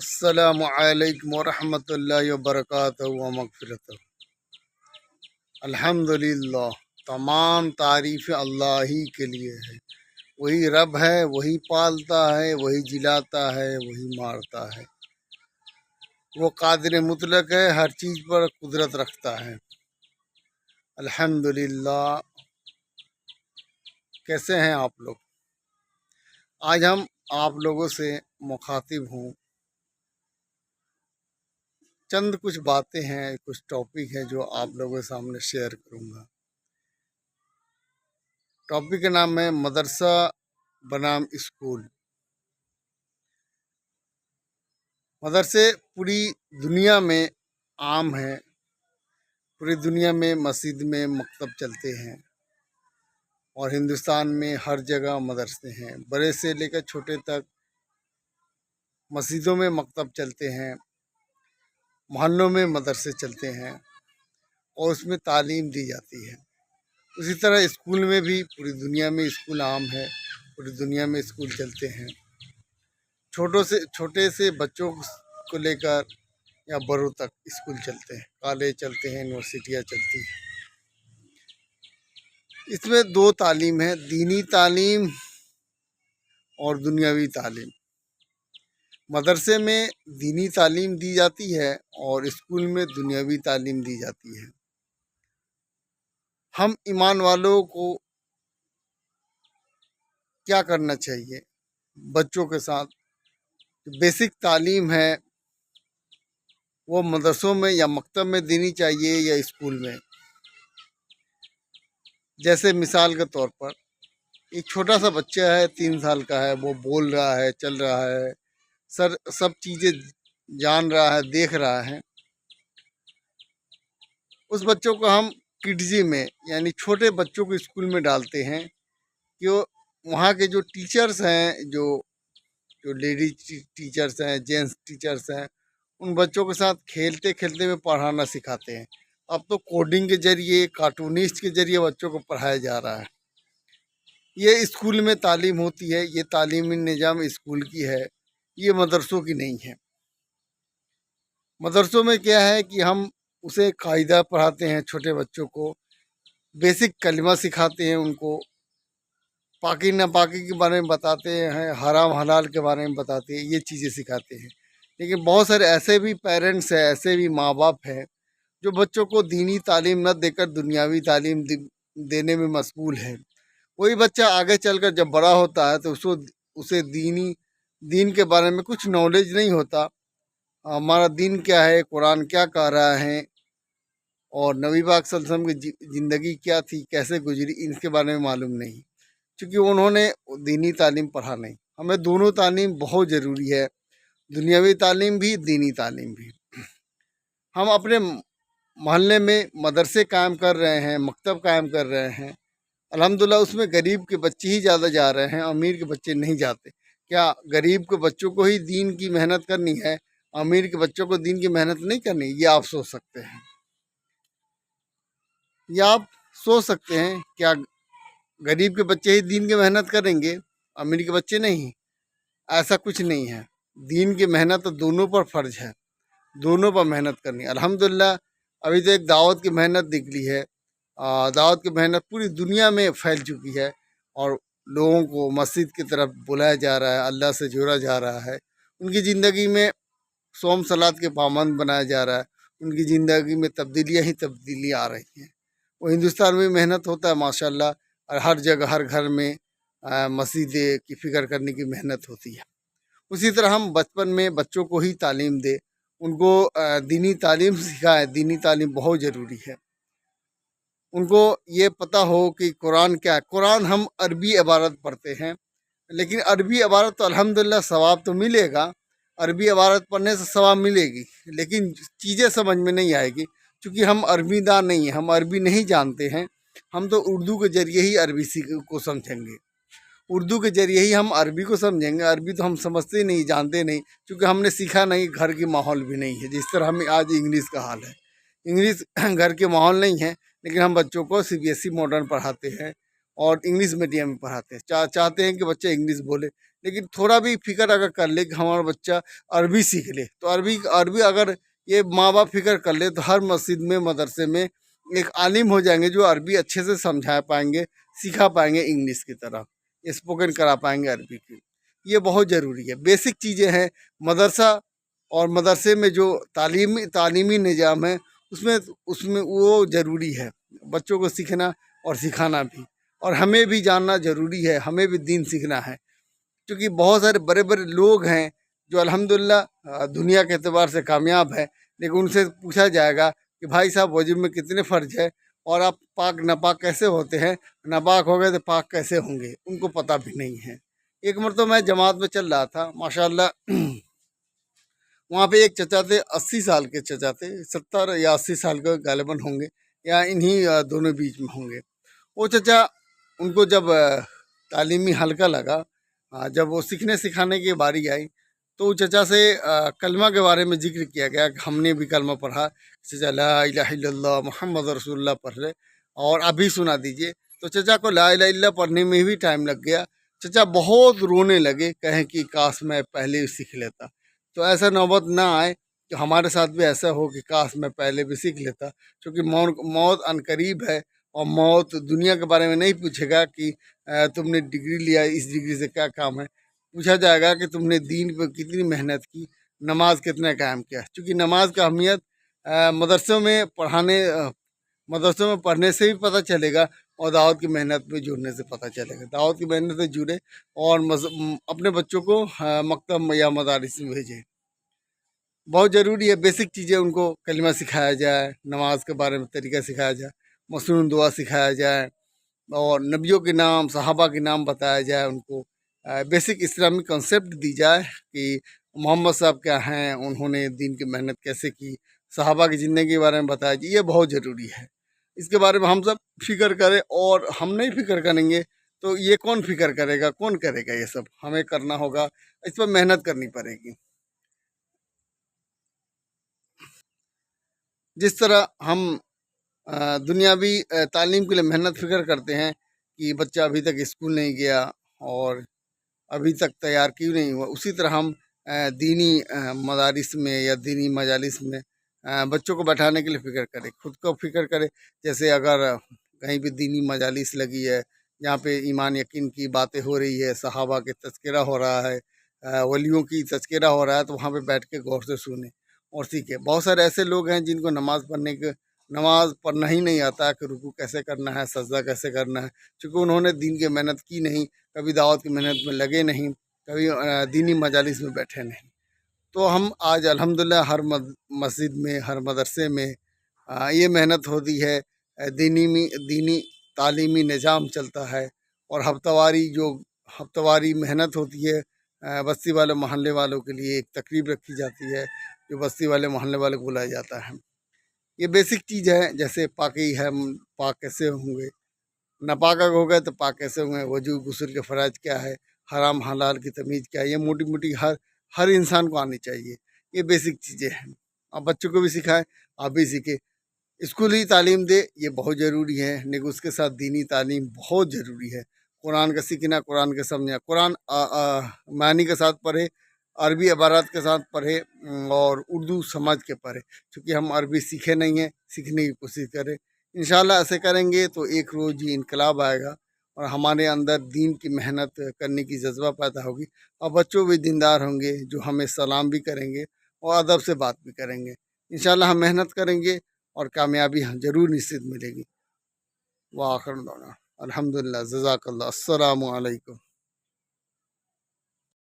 السلام علیکم ورحمۃ اللہ وبرکاتہ ومغفرتہ۔ الحمدللہ، تمام تعریف اللہ ہی کے لیے ہے۔ وہی رب ہے، وہی پالتا ہے، وہی جلاتا ہے، وہی مارتا ہے۔ وہ قادر مطلق ہے، ہر چیز پر قدرت رکھتا ہے۔ الحمدللہ۔ کیسے ہیں آپ لوگ؟ آج ہم آپ لوگوں سے مخاطب ہوں۔ چند کچھ باتیں ہیں، کچھ ٹاپک ہیں جو آپ لوگوں کے سامنے شیئر کروں گا۔ ٹاپک کا نام ہے مدرسہ بنام اسکول۔ مدرسے پوری دنیا میں عام ہیں، پوری دنیا میں مسجد میں مکتب چلتے ہیں، اور ہندوستان میں ہر جگہ مدرسے ہیں، بڑے سے لے کر چھوٹے تک مسجدوں میں مکتب چلتے ہیں، محلوں میں مدرسے چلتے ہیں، اور اس میں تعلیم دی جاتی ہے۔ اسی طرح اسکول میں بھی پوری دنیا میں اسکول عام ہے، پوری دنیا میں اسکول چلتے ہیں۔ چھوٹے سے بچوں کو لے کر یا بڑوں تک اسکول چلتے ہیں، کالج چلتے ہیں، یونیورسٹیاں چلتی ہیں۔ اس میں دو تعلیم ہے، دینی تعلیم اور دنیاوی تعلیم۔ مدرسے میں دینی تعلیم دی جاتی ہے اور اسکول میں دنیاوی تعلیم دی جاتی ہے۔ ہم ایمان والوں کو کیا کرنا چاہیے؟ بچوں کے ساتھ بیسک تعلیم ہے وہ مدرسوں میں یا مکتب میں دینی چاہیے یا اسکول میں۔ جیسے مثال کے طور پر ایک چھوٹا سا بچہ ہے، 3 سال کا ہے، وہ بول رہا ہے، چل رہا ہے، سب چیزیں جان رہا ہے، دیکھ رہا ہے۔ اس بچوں کو ہم کڈزی میں یعنی چھوٹے بچوں کو اسکول میں ڈالتے ہیں کہ وہاں کے جو ٹیچرز ہیں، جو لیڈیز ٹیچرز ہیں، جینٹس ٹیچرز ہیں، ان بچوں کے ساتھ کھیلتے کھیلتے میں پڑھانا سکھاتے ہیں۔ اب تو کوڈنگ کے ذریعے، کارٹونسٹ کے ذریعے بچوں کو پڑھایا جا رہا ہے۔ یہ اسکول میں تعلیم ہوتی ہے، یہ تعلیمی نظام اسکول کی ہے، یہ مدرسوں کی نہیں ہے۔ مدرسوں میں کیا ہے کہ ہم اسے قاعدہ پڑھاتے ہیں، چھوٹے بچوں کو بیسک کلمہ سکھاتے ہیں، ان کو پاکی ناپاکی کے بارے میں بتاتے ہیں، حرام حلال کے بارے میں بتاتے ہیں، یہ چیزیں سکھاتے ہیں۔ لیکن بہت سارے ایسے بھی پیرنٹس ہیں، ایسے بھی ماں باپ ہیں جو بچوں کو دینی تعلیم نہ دے کر دنیاوی تعلیم دینے میں مشغول ہے۔ وہی بچہ آگے چل کر جب بڑا ہوتا ہے تو اسے دین کے بارے میں کچھ نالج نہیں ہوتا۔ ہمارا دین کیا ہے، قرآن کیا کہہ رہا ہے، اور نبی پاک صلی اللہ علیہ وسلم کی زندگی کیا تھی، کیسے گزری، ان کے بارے میں معلوم نہیں، چونکہ انہوں نے دینی تعلیم پڑھا نہیں۔ ہمیں دونوں تعلیم بہت ضروری ہے، دنیاوی تعلیم بھی، دینی تعلیم بھی۔ ہم اپنے محلے میں مدرسے قائم کر رہے ہیں، مکتب قائم کر رہے ہیں، الحمدللہ اس میں غریب کے بچے ہی زیادہ جا رہے ہیں، امیر کے بچے نہیں جاتے۔ کیا غریب کے بچوں کو ہی دین کی محنت کرنی ہے، امیر کے بچوں کو دین کی محنت نہیں کرنی؟ یہ آپ سوچ سکتے ہیں۔ یا آپ سوچ سکتے ہیں کیا غریب کے بچے ہی دین کی محنت کریں گے، امیر کے بچے نہیں؟ ایسا کچھ نہیں ہے، دین کی محنت دونوں پر فرض ہے، دونوں پر محنت کرنی۔ الحمدللہ ابھی تو ایک دعوت کی محنت نکلی ہے، دعوت کی محنت پوری دنیا میں پھیل چکی ہے، اور لوگوں کو مسجد کی طرف بلایا جا رہا ہے، اللہ سے جوڑا جا رہا ہے، ان کی زندگی میں صوم صلات کے پابند بنایا جا رہا ہے، ان کی زندگی میں تبدیلیاں ہی تبدیلیاں آ رہی ہیں۔ وہ ہندوستان میں محنت ہوتا ہے ماشاءاللہ، اور ہر جگہ ہر گھر میں مسجد کی فکر کرنے کی محنت ہوتی ہے۔ اسی طرح ہم بچپن میں بچوں کو ہی تعلیم دیں، ان کو دینی تعلیم سکھائیں، دینی تعلیم بہت ضروری ہے۔ ان کو یہ پتہ ہو کہ قرآن کیا ہے۔ قرآن ہم عربی عبارت پڑھتے ہیں، لیکن عربی عبارت تو الحمدللہ ثواب تو ملے گا، عربی عبارت پڑھنے سے ثواب ملے گی، لیکن چیزیں سمجھ میں نہیں آئے گی، چونکہ ہم عربی دان نہیں ہیں، ہم عربی نہیں جانتے ہیں۔ ہم تو اردو کے ذریعے ہی عربی کو سمجھیں گے، اردو کے ذریعے ہی ہم عربی کو سمجھیں گے۔ عربی تو ہم سمجھتے نہیں، جانتے نہیں، چونکہ ہم نے سیکھا نہیں، گھر کی ماحول بھی نہیں ہے۔ جس طرح ہمیں آج انگلش کا حال ہے، انگلش گھر کے ماحول نہیں ہے، لیکن ہم بچوں کو CBSE ماڈرن پڑھاتے ہیں اور انگلش میڈیم میں پڑھاتے ہیں، چاہتے ہیں کہ بچے انگلش بولے، لیکن تھوڑا بھی فکر اگر کر لے کہ ہمارا بچہ عربی سیکھ لے، تو عربی اگر یہ ماں باپ فکر کر لے تو ہر مسجد میں مدرسے میں ایک عالم ہو جائیں گے جو عربی اچھے سے سمجھا پائیں گے، سکھا پائیں گے انگلش کی طرح، اسپوکن کرا پائیں گے عربی کی۔ یہ بہت ضروری ہے، بیسک چیزیں ہیں۔ مدرسہ اور مدرسے میں جو تعلیمی نظام ہے اس میں وہ ضروری ہے، بچوں کو سیکھنا اور سکھانا بھی، اور ہمیں بھی جاننا ضروری ہے، ہمیں بھی دین سیکھنا ہے، کیونکہ بہت سارے بڑے بڑے لوگ ہیں جو الحمدللہ دنیا کے اعتبار سے کامیاب ہے، لیکن ان سے پوچھا جائے گا کہ بھائی صاحب وضو میں کتنے فرض ہے، اور آپ پاک ناپاک کیسے ہوتے ہیں، ناپاک ہو گئے تو پاک کیسے ہوں گے، ان کو پتہ بھی نہیں ہے۔ ایک مرتبہ میں جماعت میں چل رہا تھا، ماشاءاللہ وہاں پہ ایک چچا تھے، 80 سال کے چچا تھے، 70 یا 80 سال کے غالباً ہوں گے، یا انہی دونوں بیچ میں ہوں گے۔ وہ چچا، ان کو جب تعلیمی حلقہ لگا، جب وہ سیکھنے سکھانے کی باری آئی، تو وہ چچا سے کلمہ کے بارے میں ذکر کیا گیا کہ ہم نے بھی کلمہ پڑھا، چچا لا الہ الا اللہ محمد رسول اللہ پڑھ رہے، اور ابھی سنا دیجئے۔ تو چچا کو لا الہ الا اللہ پڑھنے میں بھی ٹائم لگ گیا، چچا بہت رونے لگے، کہیں کہ کاش میں پہلے ہی سیکھ لیتا۔ تو ایسا نوبت نہ آئے کہ ہمارے ساتھ بھی ایسا ہو کہ کاش میں پہلے بھی سیکھ لیتا، کیونکہ موت عنقریب ہے، اور موت دنیا کے بارے میں نہیں پوچھے گا کہ تم نے ڈگری لیا، اس ڈگری سے کیا کام ہے، پوچھا جائے گا کہ تم نے دین پہ کتنی محنت کی، نماز کتنا قائم کیا، چونکہ نماز کا اہمیت مدرسوں میں پڑھنے سے بھی پتہ چلے گا، اور دعوت کی محنت میں جڑنے سے پتہ چلے گا۔ دعوت کی محنت سے جڑے اور اپنے بچوں کو مکتب یا مدارس میں بھیجیں، بہت ضروری ہے۔ بیسک چیزیں ان کو کلمہ سکھایا جائے، نماز کے بارے میں طریقہ سکھایا جائے، مسنون دعا سکھایا جائے، اور نبیوں کے نام، صحابہ کے نام بتایا جائے، ان کو بیسک اسلامی کنسیپٹ دی جائے کہ محمد صاحب کیا ہیں، انہوں نے دین کی محنت کیسے کی، صحابہ کی زندگی کے بارے میں بتایا جائے۔ یہ بہت ضروری ہے، اس کے بارے میں ہم سب فکر کریں، اور ہم نہیں فکر کریں گے تو یہ کون فکر کرے گا، کون کرے گا؟ یہ سب ہمیں کرنا ہوگا، اس پر محنت کرنی پڑے گی۔ جس طرح ہم دنیاوی تعلیم کے لیے محنت فکر کرتے ہیں کہ بچہ ابھی تک اسکول نہیں گیا اور ابھی تک تیار کیوں نہیں ہوا، اسی طرح ہم دینی مدارس میں یا دینی مجالس میں بچوں کو بیٹھانے کے لیے فکر کریں، خود کو فکر کریں۔ جیسے اگر کہیں بھی دینی مجالس لگی ہے جہاں پہ ایمان یقین کی باتیں ہو رہی ہے، صحابہ کے تذکرہ ہو رہا ہے، ولیوں کی تذکرہ ہو رہا ہے، تو وہاں پہ بیٹھ کے غور سے سنیں اور سیکھیں۔ بہت سارے ایسے لوگ ہیں جن کو نماز پڑھنا ہی نہیں آتا کہ رکوع کیسے کرنا ہے، سجدہ کیسے کرنا ہے، چونکہ انہوں نے دین کی محنت کی نہیں، کبھی دعوت کی محنت میں لگے نہیں، کبھی دینی مجالس میں بیٹھے نہیں۔ تو ہم آج الحمدللہ ہر مسجد میں، ہر مدرسے میں یہ محنت ہوتی ہے، دینی تعلیمی نظام چلتا ہے، اور ہفتہ واری محنت ہوتی ہے۔ بستی والے محلے والوں کے لیے ایک تقریب رکھی جاتی ہے جو بستی والے محلے والوں کو بلایا جاتا ہے۔ یہ بیسک چیز ہے، جیسے پاکی ہے، پاک کیسے ہوں گے، ناپاک ہو گئے تو پاک کیسے ہوں گے، وضو غسل کے فرائض کیا ہے، حرام حلال کی تمیز کیا ہے، یہ موٹی موٹی ہر انسان کو آنی چاہیے۔ یہ بیسک چیزیں ہیں، آپ بچوں کو بھی سکھائیں، آپ بھی سیکھیں۔ اسکولی تعلیم دے، یہ بہت ضروری ہے، لیکن اس کے ساتھ دینی تعلیم بہت ضروری ہے۔ قرآن کا سیکھنا، قرآن کا سمجھنا، قرآن معنی کے ساتھ پڑھے، عربی عبارات کے ساتھ پڑھے، اور اردو سمجھ کے پڑھے، چونکہ ہم عربی سیکھے نہیں ہیں، سیکھنے کی کوشش کریں۔ انشاءاللہ ایسے کریں گے تو ایک روز یہ انقلاب آئے گا، اور ہمارے اندر دین کی محنت کرنے کی جذبہ پیدا ہوگی، اور بچوں بھی دیندار ہوں گے جو ہمیں سلام بھی کریں گے اور ادب سے بات بھی کریں گے۔ انشاءاللہ ہم محنت کریں گے اور کامیابی ضرور نصیب ملے گی۔ وآخر دعوانا الحمدللہ، جزاک اللہ، السلام علیکم۔